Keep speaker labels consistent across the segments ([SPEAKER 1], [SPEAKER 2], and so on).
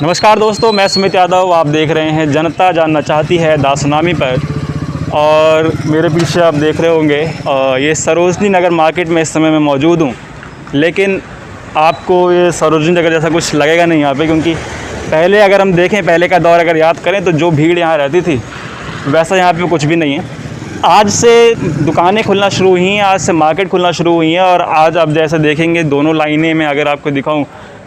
[SPEAKER 1] नमस्कार दोस्तों, मैं सुमित यादव। आप देख रहे हैं जनता जानना चाहती है दासुनामी पर। और मेरे पीछे आप देख रहे होंगे ये सरोजनी नगर मार्केट में इस समय मैं मौजूद हूँ। लेकिन आपको ये सरोजनी नगर जैसा कुछ लगेगा नहीं यहाँ पे, क्योंकि पहले अगर हम देखें, पहले का दौर अगर याद करें तो जो भीड़ यहाँ रहती थी वैसा यहाँ पे कुछ भी नहीं है। आज से दुकानें खुलना शुरू हुई हैं, आज से मार्केट खुलना शुरू हुई हैं। और आज आप जैसे देखेंगे दोनों लाइनें में अगर आपको दिखाऊं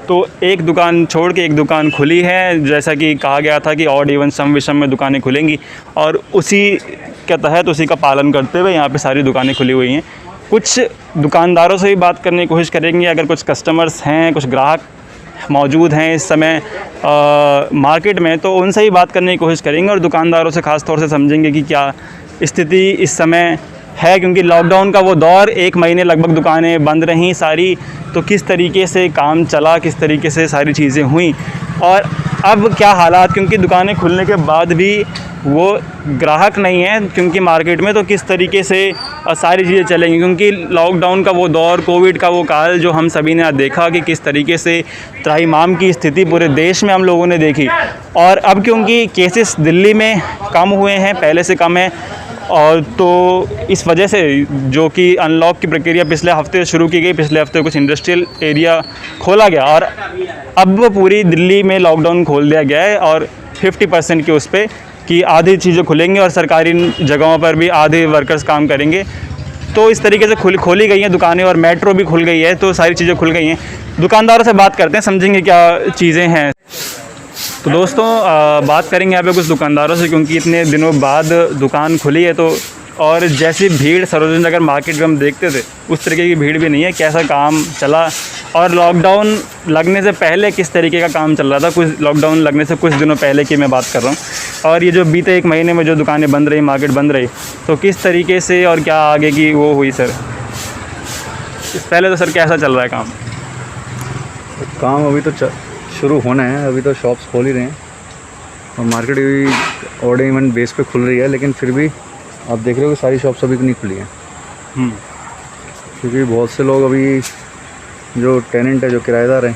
[SPEAKER 1] तो एक दुकान छोड़ के एक दुकान खुली है। जैसा कि कहा गया था कि ऑड इवन सम विषम में दुकानें खुलेंगी, और उसी के तहत उसी का पालन करते हुए यहाँ पे सारी दुकानें खुली हुई हैं। कुछ दुकानदारों से भी बात करने की कोशिश करेंगे। अगर कुछ कस्टमर्स हैं, कुछ ग्राहक मौजूद हैं इस समय मार्केट में, तो उनसे ही बात करने की कोशिश करेंगे और दुकानदारों से ख़ास तौर से समझेंगे कि क्या स्थिति इस समय है। क्योंकि लॉकडाउन का वो दौर, 1 महीने लगभग दुकानें बंद रहीं सारी, तो किस तरीके से काम चला, किस तरीके से सारी चीज़ें हुई और अब क्या हालात। क्योंकि दुकानें खुलने के बाद भी वो ग्राहक नहीं हैं क्योंकि मार्केट में, तो किस तरीके से सारी चीज़ें चलेंगी। क्योंकि लॉकडाउन का वो दौर, कोविड का वो काल जो हम सभी ने देखा कि किस तरीके से त्राहिमाम की स्थिति पूरे देश में हम लोगों ने देखी। और अब क्योंकि केसेस दिल्ली में कम हुए हैं, पहले से कम है, और तो इस वजह से जो कि अनलॉक की प्रक्रिया पिछले हफ्ते शुरू की गई, पिछले हफ्ते कुछ इंडस्ट्रियल एरिया खोला गया और अब पूरी दिल्ली में लॉकडाउन खोल दिया गया है। और 50% के उस पर कि आधी चीज़ें खुलेंगी और सरकारी जगहों पर भी आधे वर्कर्स काम करेंगे। तो इस तरीके से खोली गई हैं दुकानें, और मेट्रो भी खुल गई है, तो सारी चीज़ें खुल गई हैं। दुकानदारों से बात करते हैं, समझेंगे क्या चीज़ें हैं। तो दोस्तों बात करेंगे यहाँ पे कुछ दुकानदारों से, क्योंकि इतने दिनों बाद दुकान खुली है। तो और जैसी भीड़ सरोजनी नगर मार्केट में हम देखते थे उस तरीके की भीड़ भी नहीं है। कैसा काम चला और लॉकडाउन लगने से पहले किस तरीके का काम चल रहा था, कुछ लॉकडाउन लगने से कुछ दिनों पहले की मैं बात कर रहा हूँ। और ये जो बीते 1 महीने में जो दुकानें बंद रही, मार्केट बंद रही, तो किस तरीके से और क्या आगे की वो हुई सर। पहले तो सर कैसा चल रहा है
[SPEAKER 2] काम? अभी तो शुरू होना है, अभी तो शॉप्स खोल ही रहे हैं और मार्केट भी ऑड इवन बेस पे खुल रही है। लेकिन फिर भी आप देख रहे हो कि सारी शॉप्स अभी तो नहीं खुली हैं। क्योंकि बहुत से लोग अभी जो टेनेंट है, जो किराएदार हैं,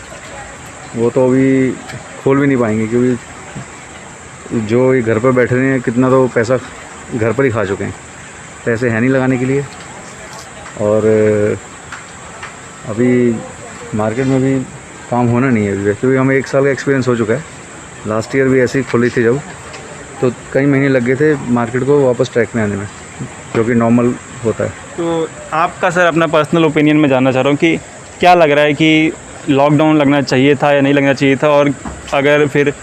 [SPEAKER 2] वो तो अभी खोल भी नहीं पाएंगे, क्योंकि जो ये घर पर बैठे रहे हैं कितना तो पैसा घर पर ही खा चुके हैं, पैसे हैं नहीं लगाने के लिए। और अभी मार्केट में भी काम होना नहीं है अभी, क्योंकि हमें 1 साल का एक्सपीरियंस हो चुका है। लास्ट ईयर भी ऐसी ही खुली थी जब, तो कई महीने लग गए थे मार्केट को वापस ट्रैक में आने में, जो कि नॉर्मल होता है।
[SPEAKER 1] तो आपका सर अपना पर्सनल ओपिनियन में जानना चाह रहा हूँ कि क्या लग रहा है कि लॉकडाउन लगना चाहिए था या नहीं लगना चाहिए था, और अगर फिर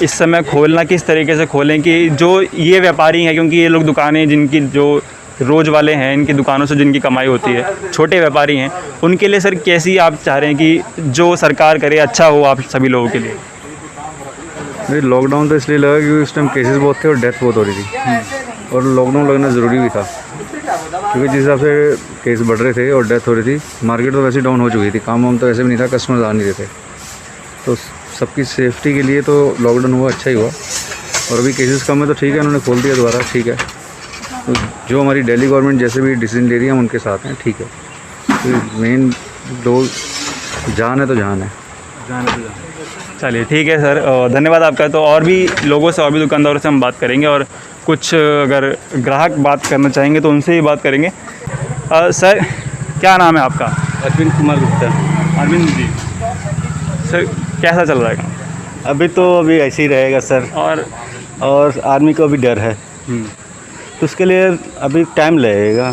[SPEAKER 1] इस समय खोलना किस तरीके से खोलें कि जो ये व्यापारी हैं, क्योंकि ये लोग दुकानें जिनकी जो रोज़ वाले हैं, इनकी दुकानों से जिनकी कमाई होती है, छोटे व्यापारी हैं, उनके लिए सर कैसी आप चाह रहे हैं कि जो सरकार करे अच्छा हो आप सभी लोगों के लिए।
[SPEAKER 2] नहीं, लॉकडाउन तो इसलिए लगा क्योंकि उस टाइम केसेस बहुत थे और डेथ बहुत हो रही थी, और लॉकडाउन लगना ज़रूरी भी था। क्योंकि जिस हिसाब से केस बढ़ रहे थे और डेथ हो रही थी, मार्केट तो वैसे डाउन हो चुकी थी, काम वाम तो वैसे भी नहीं था, कस्टमर्स आ नहीं रहे थे। तो सबकी सेफ्टी के लिए तो लॉकडाउन हुआ, अच्छा ही हुआ। और अभी केसेस कम है तो ठीक है, उन्होंने खोल दिया दोबारा, ठीक है। तो जो हमारी दिल्ली गवर्नमेंट जैसे भी डिसीजन ले रही है हम उनके साथ हैं, ठीक है। तो मेन दो जान है तो जान है,
[SPEAKER 1] चलिए ठीक है सर, धन्यवाद आपका। तो और भी लोगों से, और भी दुकानदारों से हम बात करेंगे, और कुछ अगर ग्राहक बात करना चाहेंगे तो उनसे ही बात करेंगे। सर क्या नाम है आपका?
[SPEAKER 2] अरविंद कुमार गुप्ता।
[SPEAKER 1] अरविंद जी, सर कैसा चल रहा है काम?
[SPEAKER 3] अभी तो अभी ऐसे ही रहेगा सर, और आदमी को अभी डर है, तो उसके लिए अभी टाइम लगेगा।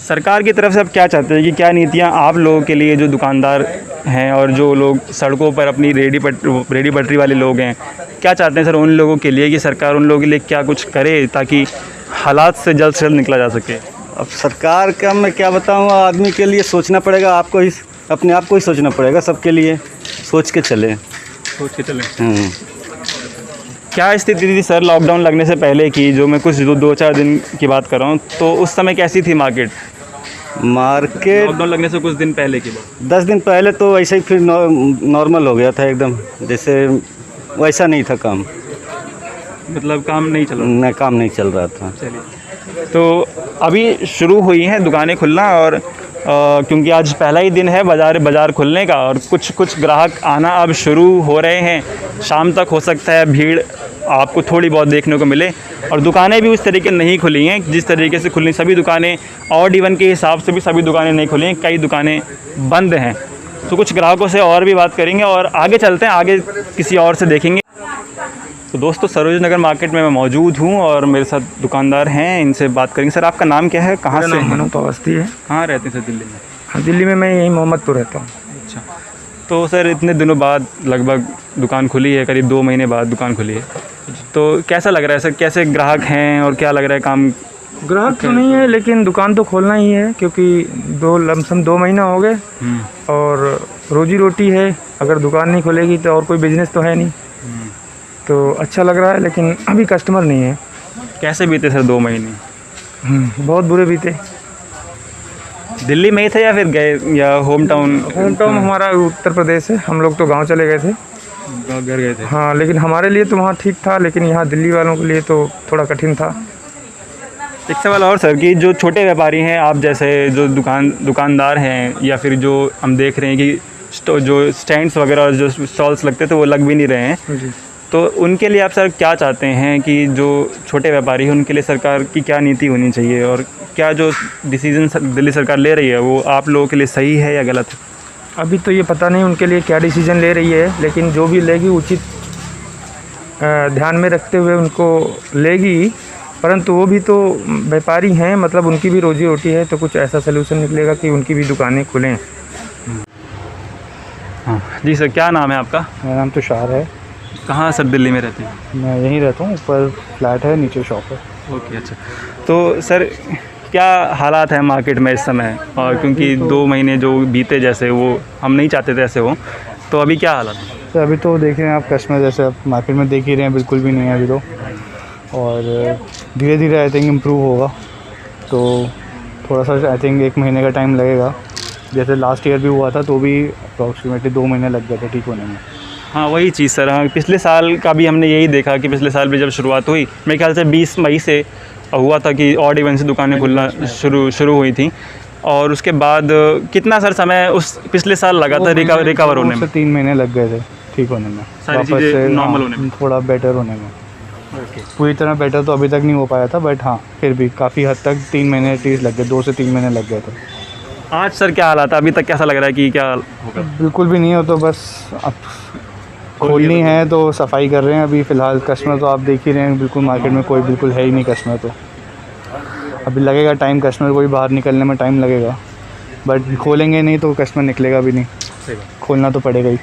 [SPEAKER 1] सरकार की तरफ से आप क्या चाहते हैं कि क्या नीतियाँ आप लोगों के लिए, जो दुकानदार हैं और जो लोग सड़कों पर अपनी रेडी पटरी वाले लोग हैं, क्या चाहते हैं सर उन लोगों के लिए कि सरकार उन लोगों के लिए क्या कुछ करे ताकि हालात से जल्द से जल्द निकला जा सके?
[SPEAKER 3] अब सरकार का मैं क्या बताऊँ, आदमी के लिए सोचना पड़ेगा, आपको ही अपने आप को ही सोचना पड़ेगा, सबके लिए सोच के चले।
[SPEAKER 1] क्या स्थिति थी सर लॉकडाउन लगने से पहले की, जो मैं कुछ 2-4 दिन की बात कर रहा हूँ, तो उस समय कैसी थी मार्केट?
[SPEAKER 3] लॉकडाउन
[SPEAKER 1] लगने से कुछ दिन पहले की बात?
[SPEAKER 3] 10 दिन पहले तो ऐसे ही फिर नॉर्मल हो गया था एकदम, जैसे वैसा नहीं था काम।
[SPEAKER 1] मतलब काम नहीं चल रहा?
[SPEAKER 3] नहीं, काम नहीं चल रहा था।
[SPEAKER 1] चलिए, तो अभी शुरू हुई हैं दुकानें खुलना, और क्योंकि आज पहला ही दिन है बाज़ार खुलने का और कुछ ग्राहक आना अब शुरू हो रहे हैं। शाम तक हो सकता है भीड़ आपको थोड़ी बहुत देखने को मिले और दुकानें भी उस तरीके नहीं खुली हैं जिस तरीके से खुली। सभी दुकानें ऑड इवन के हिसाब से भी सभी दुकानें नहीं खुली हैं, कई दुकानें बंद हैं। तो कुछ ग्राहकों से और भी बात करेंगे और आगे चलते हैं, आगे किसी और से देखेंगे। तो दोस्तों सरोजनी नगर मार्केट में मैं मौजूद हूँ और मेरे साथ दुकानदार हैं, इनसे बात करेंगे। सर आपका नाम क्या है, कहाँ से?
[SPEAKER 4] अनूप अवस्थी है।
[SPEAKER 1] कहाँ रहते हैं सर? दिल्ली में।
[SPEAKER 4] हाँ, दिल्ली में मैं यहीं मोहम्मदपुर रहता हूँ।
[SPEAKER 1] अच्छा, तो सर इतने दिनों बाद लगभग दुकान खुली है, करीब 2 महीने बाद दुकान खुली है, तो कैसा लग रहा है सर? कैसे ग्राहक हैं और क्या लग रहा है काम?
[SPEAKER 4] ग्राहक तो नहीं है लेकिन दुकान तो खोलना ही है क्योंकि लमसम 2 महीना हो गए और रोजी रोटी है। अगर दुकान नहीं खुलेगी तो और कोई बिजनेस तो है नहीं, तो अच्छा लग रहा है लेकिन अभी कस्टमर नहीं है।
[SPEAKER 1] कैसे बीते सर 2 महीने?
[SPEAKER 4] बहुत बुरे बीते।
[SPEAKER 1] दिल्ली में ही थे या फिर गए या होम टाउन?
[SPEAKER 4] हमारा उत्तर प्रदेश है, हम लोग तो गांव चले गए थे,
[SPEAKER 1] घर गए थे।
[SPEAKER 4] हाँ, लेकिन हमारे लिए तो वहाँ ठीक था, लेकिन यहाँ दिल्ली वालों के लिए तो थोड़ा कठिन था।
[SPEAKER 1] एक सवाल और सर कि जो छोटे व्यापारी हैं, आप जैसे जो दुकानदार हैं या फिर जो हम देख रहे हैं कि जो स्टैंड्स वगैरह और जो स्टॉल्स लगते थे वो लग भी नहीं रहे हैं,
[SPEAKER 4] जी,
[SPEAKER 1] तो उनके लिए आप सर क्या चाहते हैं कि जो छोटे व्यापारी हैं उनके लिए सरकार की क्या नीति होनी चाहिए और क्या जो डिसीजन दिल्ली सरकार ले रही है वो आप लोगों के लिए सही है या गलत है?
[SPEAKER 4] अभी तो ये पता नहीं उनके लिए क्या डिसीजन ले रही है, लेकिन जो भी लेगी उचित ध्यान में रखते हुए उनको लेगी। परंतु वो भी तो व्यापारी हैं, मतलब उनकी भी रोजी रोटी है, तो कुछ ऐसा सलूशन निकलेगा कि उनकी भी दुकानें खुलें।
[SPEAKER 1] हाँ जी सर, क्या नाम है आपका?
[SPEAKER 4] मेरा नाम तुषार है।
[SPEAKER 1] कहाँ सर दिल्ली में रहते हैं?
[SPEAKER 4] मैं यहीं रहता हूँ, ऊपर फ्लैट है, नीचे शॉप है।
[SPEAKER 1] ओके, अच्छा। तो सर क्या हालात हैं मार्केट में इस समय? और क्योंकि 2 महीने जो बीते जैसे वो हम नहीं चाहते थे ऐसे हो, तो अभी क्या हालात है?
[SPEAKER 4] तो अभी तो देख रहे हैं आप, कस्टमर जैसे आप मार्केट में देख ही रहे हैं, बिल्कुल भी नहीं है अभी तो। और धीरे धीरे आई थिंक इम्प्रूव होगा, तो थोड़ा सा आई थिंक 1 महीने का टाइम लगेगा। जैसे लास्ट ईयर भी हुआ था तो भी अप्रॉक्सीमेटली 2 महीने लग गए थे ठीक होने में।
[SPEAKER 1] हाँ वही चीज़ सर। हाँ, पिछले साल का भी हमने यही देखा कि पिछले साल भी जब शुरुआत हुई, मेरे ख्याल से 20 मई से हुआ था कि ऑड इवन से दुकानें खुलना शुरू हुई थी। और उसके बाद कितना सर समय उस पिछले साल लगा था रिकवर होने में?
[SPEAKER 4] 3 महीने लग गए थे ठीक होने में,
[SPEAKER 1] सारी
[SPEAKER 4] वापस
[SPEAKER 1] चीज़ें
[SPEAKER 4] से
[SPEAKER 1] नॉर्मल होने में,
[SPEAKER 4] थोड़ा बेटर होने में। पूरी तरह बेटर तो अभी तक नहीं हो पाया था, बट हाँ फिर भी काफ़ी हद तक 3 महीने एटलीस्ट लग गए, 2 से 3 महीने लग गए थे।
[SPEAKER 1] आज सर क्या हालात है? अभी तक कैसा लग रहा है कि क्या होगा?
[SPEAKER 4] बिल्कुल भी नहीं हो, तो बस अब खोलनी है तो सफाई कर रहे हैं अभी फ़िलहाल। कस्टमर तो आप देख ही रहे हैं, बिल्कुल मार्केट में कोई बिल्कुल है ही नहीं कस्टमर, तो अभी लगेगा टाइम, कस्टमर को भी बाहर निकलने में टाइम लगेगा, बट खोलेंगे नहीं तो कस्टमर निकलेगा भी नहीं, खोलना तो पड़ेगा ही।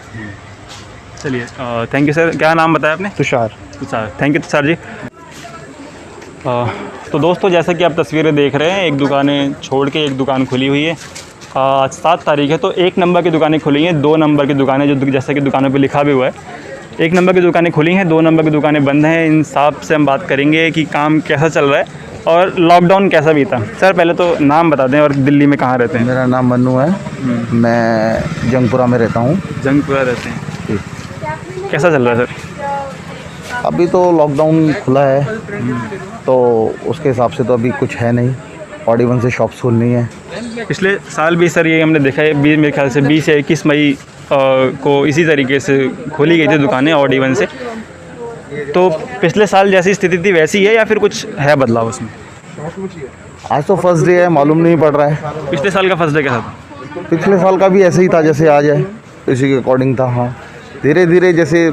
[SPEAKER 1] चलिए, थैंक यू सर। क्या नाम बताया आपने?
[SPEAKER 4] तुषार।
[SPEAKER 1] थैंक यू सर जी। तो दोस्तों जैसा कि आप तस्वीरें देख रहे हैं, एक दुकानें छोड़ के एक दुकान खुली हुई है। आज 7 तारीख है, तो 1 नंबर की दुकानें खुली हैं, 2 नंबर की दुकानें जो जैसा कि दुकानों पे लिखा भी हुआ है, 1 नंबर की दुकानें खुली हैं, 2 नंबर की दुकानें बंद हैं। इन सब से हम बात करेंगे कि काम कैसा चल रहा है और लॉकडाउन कैसा बीता। सर पहले तो नाम बता दें और दिल्ली में कहाँ रहते हैं?
[SPEAKER 5] मेरा नाम मन्नू है, मैं जंगपुरा में रहता हूँ।
[SPEAKER 1] जंगपुरा रहते हैं। कैसा चल रहा है सर?
[SPEAKER 5] अभी तो लॉकडाउन खुला है तो उसके हिसाब से तो अभी कुछ है नहीं, ऑड इवन से शॉप्स खुलनी है।
[SPEAKER 1] पिछले साल भी सर ये हमने देखा है, मेरे ख्याल से 20 या 21 मई को इसी तरीके से खोली गई थी दुकानें ऑड इवन से। तो पिछले साल जैसी स्थिति थी वैसी है या फिर कुछ है बदलाव उसमें?
[SPEAKER 5] आज तो फर्स्ट डे है, मालूम नहीं पड़ रहा है।
[SPEAKER 1] पिछले साल का फर्स्ट डे कैसा था?
[SPEAKER 5] पिछले साल का भी ऐसे ही था जैसे आज है, इसी के अकॉर्डिंग था। हाँ, धीरे धीरे जैसे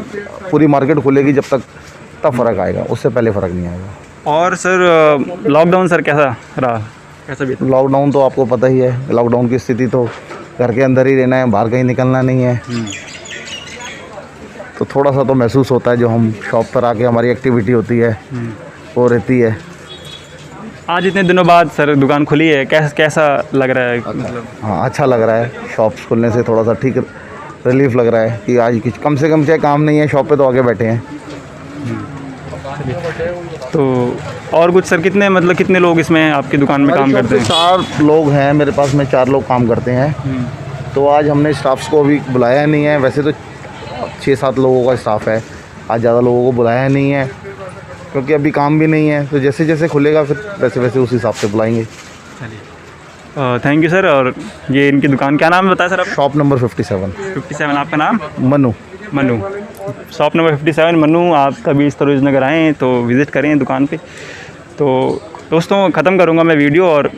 [SPEAKER 5] पूरी मार्केट खुलेगी जब तक तब फ़र्क आएगा, उससे पहले फ़र्क नहीं आएगा।
[SPEAKER 1] और सर लॉकडाउन सर कैसा रहा, कैसा भी?
[SPEAKER 5] लॉकडाउन तो आपको पता ही है, लॉकडाउन की स्थिति तो घर के अंदर ही रहना है, बाहर कहीं निकलना नहीं है। तो थोड़ा सा तो महसूस होता है, जो हम शॉप पर आके हमारी एक्टिविटी होती है वो रहती है।
[SPEAKER 1] आज इतने दिनों बाद सर दुकान खुली है, कैसा लग रहा है? मतलब
[SPEAKER 5] हाँ, अच्छा लग रहा है। शॉप्स खुलने से थोड़ा सा ठीक रिलीफ लग रहा है कि आज कुछ कम से कम चाहे काम नहीं है, शॉप पे तो आगे बैठे हैं।
[SPEAKER 1] तो और कुछ सर, कितने लोग इसमें आपकी दुकान में काम करते हैं?
[SPEAKER 5] 4 लोग हैं मेरे पास में, 4 लोग काम करते हैं। तो आज हमने स्टाफ्स को अभी बुलाया नहीं है, वैसे तो 6-7 लोगों का स्टाफ है, आज ज़्यादा लोगों को बुलाया नहीं है क्योंकि अभी काम भी नहीं है। तो जैसे जैसे खुलेगा फिर वैसे वैसे उस हिसाब से बुलाएंगे।
[SPEAKER 1] Thank you sir. और ये इनकी दुकान क्या नाम है बताया सर आप?
[SPEAKER 5] Shop number 57।
[SPEAKER 1] 57। आपका नाम?
[SPEAKER 5] मनु।
[SPEAKER 1] मनु। Shop number 57 Manu. आप कभी इस सरोज नगर आएँ तो विज़िट करें दुकान पे। तो दोस्तों ख़त्म करूँगा मैं वीडियो और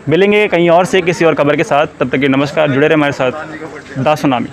[SPEAKER 1] मिलेंगे कहीं और से किसी और खबर के साथ। तब तक के नमस्कार। जुड़े रहे हमारे साथ। दा सुनामी।